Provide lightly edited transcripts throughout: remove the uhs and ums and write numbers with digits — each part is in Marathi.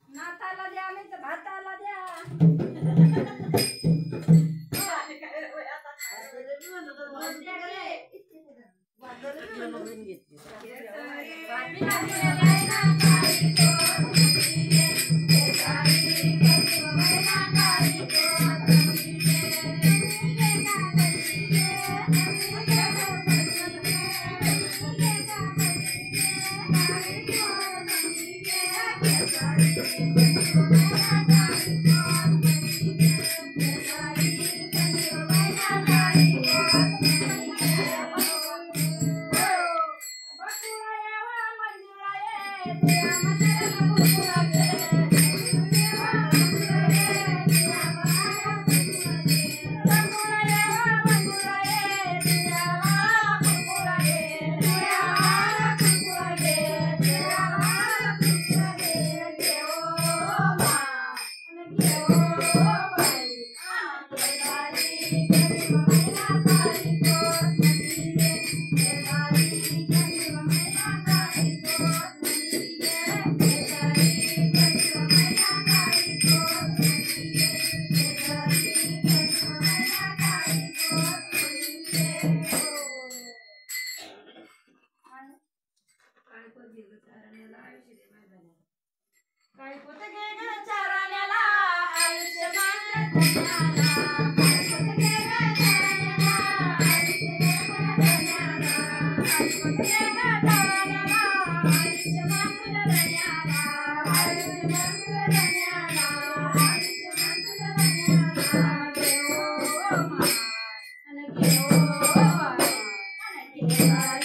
नाताला द्या नाही तर भाताला द्या काय पोत घे ग चाराण्याला आयुष्यमान धन्याला काय पोत घे ग चाराण्याला आयुष्यमान धन्याला काय पोत घे ग चाराण्याला आयुष्यमान धन्याला आयुष्यमान धन्याला आयुष्यमान धन्याला देव मान घेओ बाई अनके बाई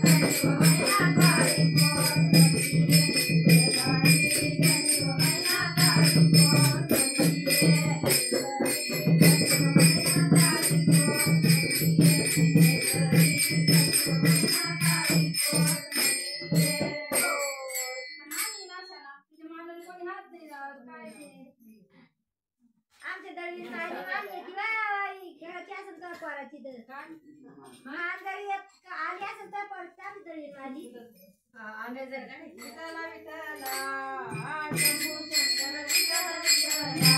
कनिव मैना काळी आमच्या दळी नाही आली की बाई खेळाची असेल तर पोराची तर आज दळी आली असेल तर पोराची आमची दळी आली आम्ही जर विठ्ठला विठ्ठला शंभू शंकर विठ्ठला विठ्ठला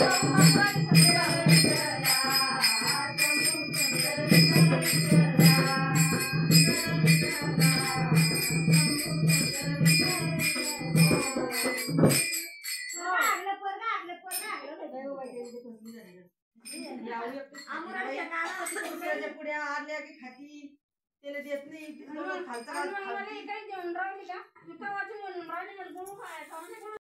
शंभू शंकर विठ्ठला पुढे आल्या की खाती त्याला देत नाही खालचा